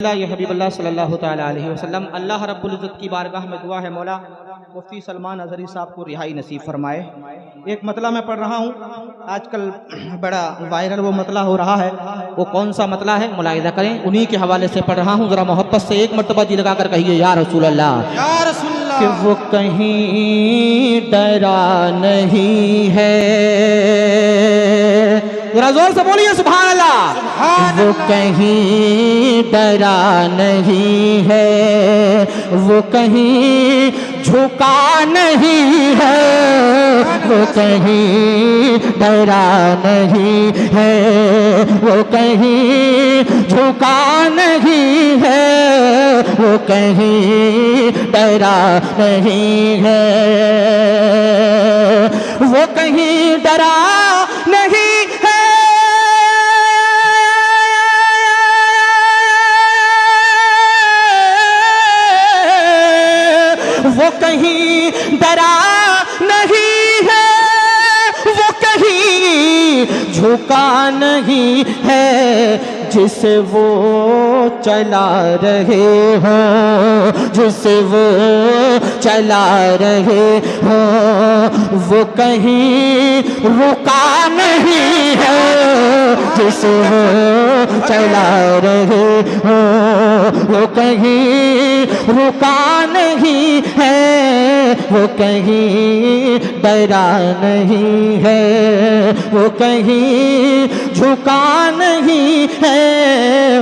یہ حبیب اللہ صلی اللہ تعالیٰ علیہ وسلم، اللہ رب العزت کی بارگاہ میں دعا ہے مولا مفتی سلمان اظہری صاحب کو رہائی نصیب فرمائے۔ ایک مطلع میں پڑھ رہا ہوں، آج کل بڑا وائرل وہ مطلع ہو رہا ہے، وہ کون سا مطلع ہے ملاحظہ کریں، انہی کے حوالے سے پڑھ رہا ہوں، ذرا محبت سے ایک مرتبہ جی لگا کر کہیے یا رسول اللہ، یا رسول اللہ، کہ وہ کہیں ڈرا نہیں ہے، ذرا زور سے بولیے سبحان اللہ، وہ کہیں ڈرا نہیں ہے، وہ کہیں جھکا نہیں ہے، وہ کہیں ڈرا نہیں ہے، وہ کہیں جھکا نہیں ہے، وہ کہیں ڈرا نہیں ہے، وہ کہیں ڈرا نہیں ہے، وہ کہیں ڈرا نہیں ہے، وہ کہیں جھکا نہیں ہے، جسے وہ چلا رہے ہوں، جسے وہ چلا رہے ہوں، وہ کہیں رکا نہیں ہے، جسے وہ چلا رہے ہوں، وہ کہیں رکا نہیں ہے، وہ کہیں ڈرا نہیں ہے، وہ کہیں جھکا نہیں ہے،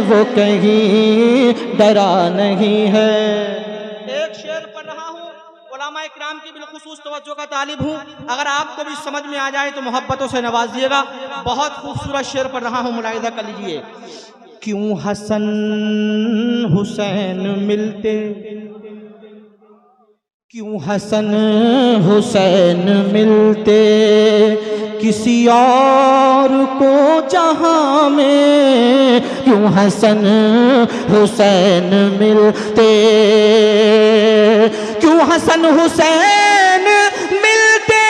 وہ کہیں ڈرا نہیں ہے۔ ایک شعر پڑھ رہا ہوں، علماء اکرام کی بالخصوص توجہ کا طالب ہوں، اگر آپ کو بھی سمجھ میں آ جائے تو محبتوں سے نوازیے گا، بہت خوبصورت شعر پڑھ رہا ہوں، ملاحظہ کر لیجئے۔ کیوں حسن حسین ملتے، کیوں حسن حسین ملتے کسی اور کو جہاں میں، کیوں حسن حسین ملتے، کیوں حسن حسین ملتے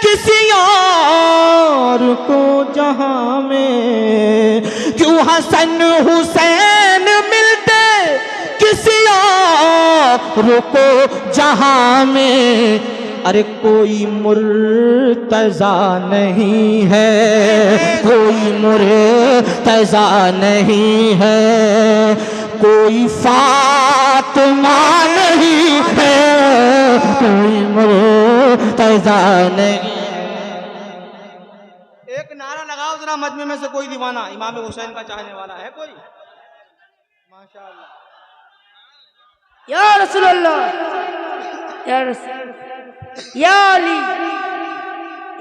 کسی اور کو جہاں میں، کیوں حسن حسین ملتے کسی اور کو جہاں میں، ارے کوئی مرتضیٰ نہیں ہے، کوئی مرتضیٰ نہیں ہے، کوئی فاطمہ نہیں ہے، کوئی مرتضیٰ نہیں ہے۔ ایک نعرہ لگاؤ ذرا مجمع میں سے کوئی دیوانہ امام حسین کا چاہنے والا ہے کوئی؟ ماشاءاللہ، یا رسول اللہ، یا رسول، یا علی،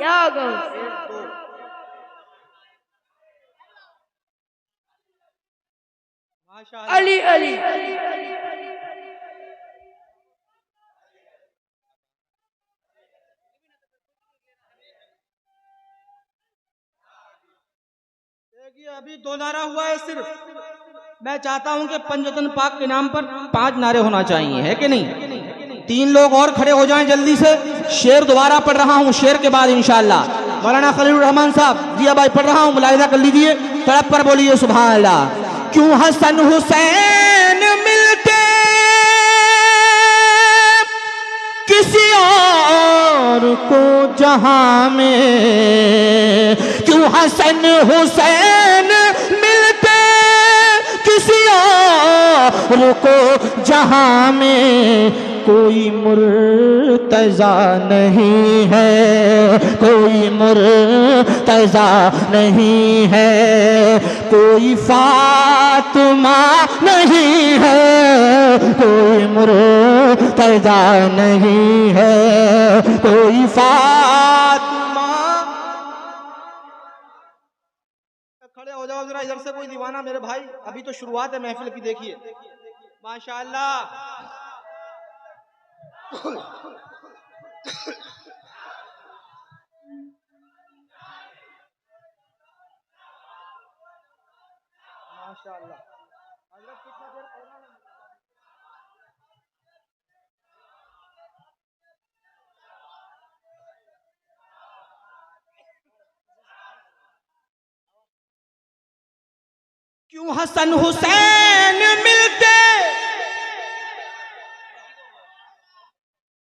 یا غوث، علی علی۔ ابھی 2 نعرہ ہوا ہے صرف، میں چاہتا ہوں کہ پنجتن پاک کے نام پر 5 نعرے ہونا چاہیے، ہے کہ نہیں؟ 3 لوگ اور کھڑے ہو جائیں جلدی سے، شعر دوبارہ پڑھ رہا ہوں، شعر کے بعد انشاءاللہ مولانا خلیل الرحمن صاحب دیا بھائی پڑھ رہا ہوں، ملاحظہ کر لیجئے، تڑپ پر بولیے سبحان اللہ۔ کیوں حسن حسین ملتے کسی اور کو جہاں میں، کیوں حسن حسین ملتے کسی اور کو جہاں میں، کوئی مرتضیٰ نہیں ہے، کوئی مرتضیٰ نہیں ہے، کوئی فاطمہ نہیں ہے، کوئی مرتضیٰ نہیں ہے، کوئی فاطمہ۔ کھڑے ہو جاؤ ذرا ادھر سے کوئی دیوانہ میرے بھائی، ابھی تو شروعات ہے محفل کی، دیکھیے ماشاءاللہ۔ ماشاءاللہ حضرت کتنا دیر پڑھنا ہے؟ کیوں حسن حسین ملتے.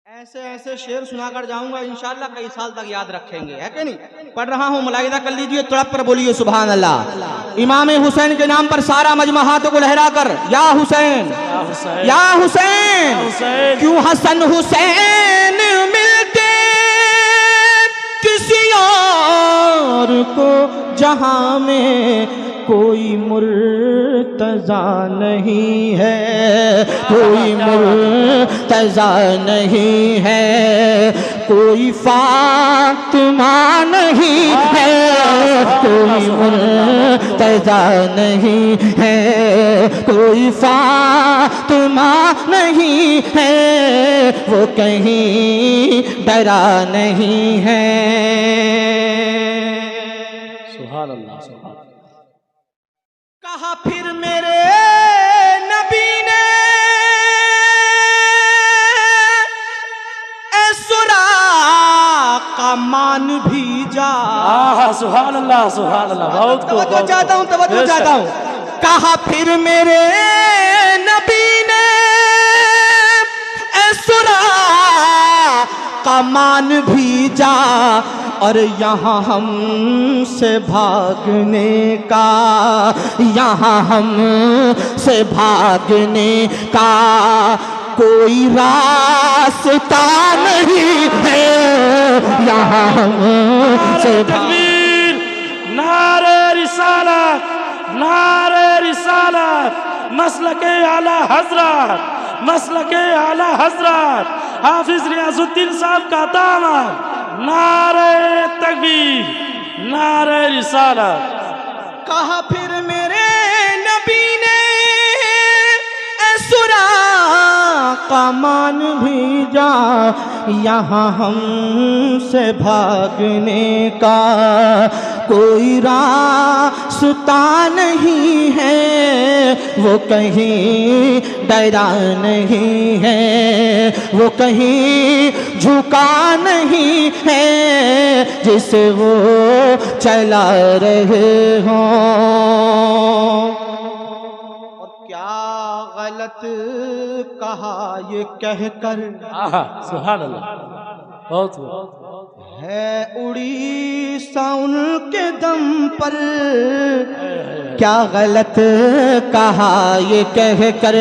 ایسے ایسے شعر سنا کر جاؤں گا انشاءاللہ کئی سال تک یاد رکھیں گے, ہے کہ نہیں؟ پڑھ رہا ہوں, ملاحظہ کر لیجئے, تڑپ پر بولیے سبحان اللہ. امام حسین کے نام پر سارا مجمع ہاتھوں کو لہرا کر یا حسین یا حسین. کیوں حسن حسین ملتے کسی اور کو جہاں میں کوئی مرتضیٰ نہیں ہے, کوئی مرتضیٰ نہیں ہے, کوئی فاطمہ نہیں ہے, کوئی مرتضیٰ نہیں ہے, کوئی فاطمہ نہیں ہے, وہ کہیں ڈرا نہیں ہے. سبحان اللہ سبحان اللہ. کہا پھر میرے نبی نے اے سراقہ مان بھی جا. سبحان اللہ سبحان اللہ. بہت توجہ چاہتا ہوں. کہا پھر میرے نبی نے اے سراقہ مان بھی جا, اور یہاں ہم سے بھاگنے کا, یہاں ہم سے بھاگنے کا کوئی راستہ نہیں ہے, یہاں ہم سے تکبیر, نعرہ رسالت, نعرہ رسالت, مسلک اعلی حضرت, مسلک اعلی حضرت حافظ ریاض الدین صاحب کا دامن. نعرہ تکبیر, نعرہ رسالت. کہا پھر میرے نبی نے اے سراقہ مان بھی جا, یہاں ہم سے بھاگنے کا کوئی راستہ نہیں ہے, وہ کہیں ڈرا نہیں ہے, وہ کہیں جھکا نہیں ہے, جسے وہ چلا رہے ہوں. اور کیا غلط کہا یہ کہہ کر, سبحان اللہ. بہت ہے اڑیسہ ان کے دم پر, کیا غلط کہا یہ کہہ کر,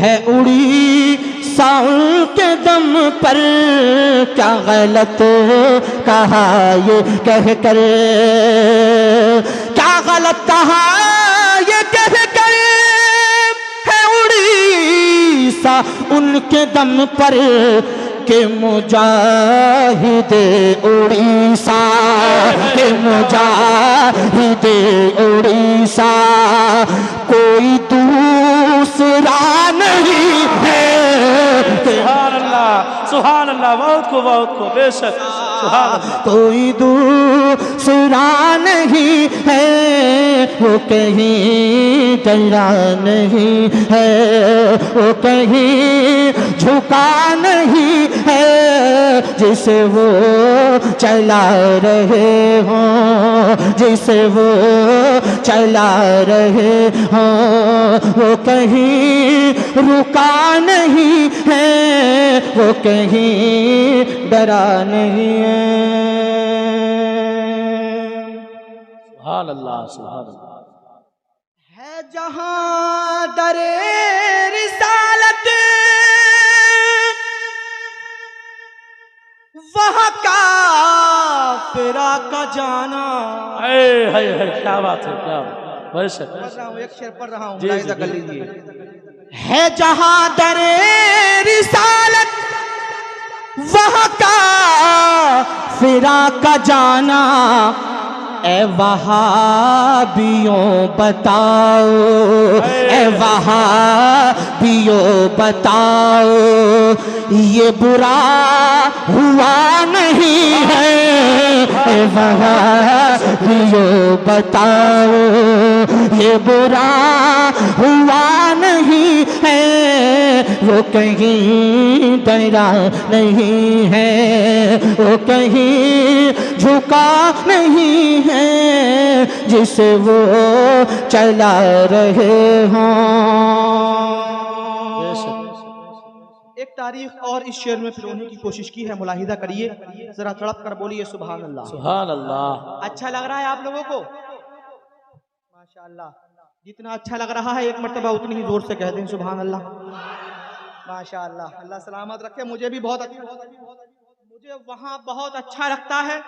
ہے اڑیسہ ان کے دم پر, کیا غلط کہا یہ کہہ کر, کیا غلط کہا یہ کہہ کر, ہے اڑیسہ ان کے دم پر کہ مجاہد اڑیسہ, کہ مجاہد اڑیسہ کوئی دوسرا نہیں ہے. سبحان اللہ سبحان اللہ. بہت کو بے شک. سبحان اللہ. کوئی دوسرا نہیں ہے, وہ کہیں ڈرا نہیں ہے, وہ کہیں جھکا نہیں ہے, جسے وہ چلا رہے ہوں, جسے وہ چلا رہے ہوں, وہ کہیں رکا نہیں ہے, وہ کہیں ڈرا نہیں ہے. سبحان اللہ سبحان اللہ. ہے جہاں در رسالت وہاں کافرہ کا جانا. کیا بات ہے, کیا بے شک. ایک شعر پڑھ رہا ہوں, ملاحظہ کر لیجیے. ہے جہاں در رسالت وہاں کافرہ کا جانا, اے وہابیوں بتاؤ, اے وہابیوں بتاؤ, یہ برا ہوا نہیں ہے, اے وہابیوں بتاؤ, یہ برا ہوا نہیں ہے, وہ کہیں ڈرا نہیں ہے, وہ کہیں جھکا نہیں ہے جسے وہ چلا رہے ہوں۔ ایک تاریخ اور اس شعر میں پرونے کی کوشش کی ہے، ملاحظہ کریے، ذرا تڑپ کر بولیے سبحان اللہ۔ سبحان اللہ۔ اچھا لگ رہا ہے آپ لوگوں کو؟ ماشاءاللہ، جتنا اچھا لگ رہا ہے ایک مرتبہ اتنی ہی زور سے کہہ دیں سبحان اللہ۔ ماشاءاللہ، اللہ سلامت رکھے۔ مجھے بھی مجھے وہاں بہت اچھا لگتا ہے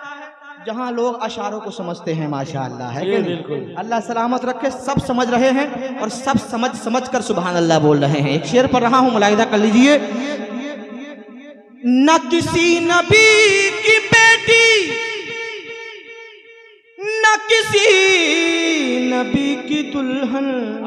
جہاں لوگ اشعاروں کو سمجھتے ہیں، ماشاءاللہ، ہے کہ نہیں؟ اللہ سلامت رکھے۔ سب سمجھ رہے ہیں اور سب سمجھ کر سبحان اللہ بول رہے ہیں۔ ایک شعر پر رہا ہوں، ملاحظہ کر لیجئے۔ نہ کسی نبی کی بیٹی، نہ کسی نبی کی دلہن،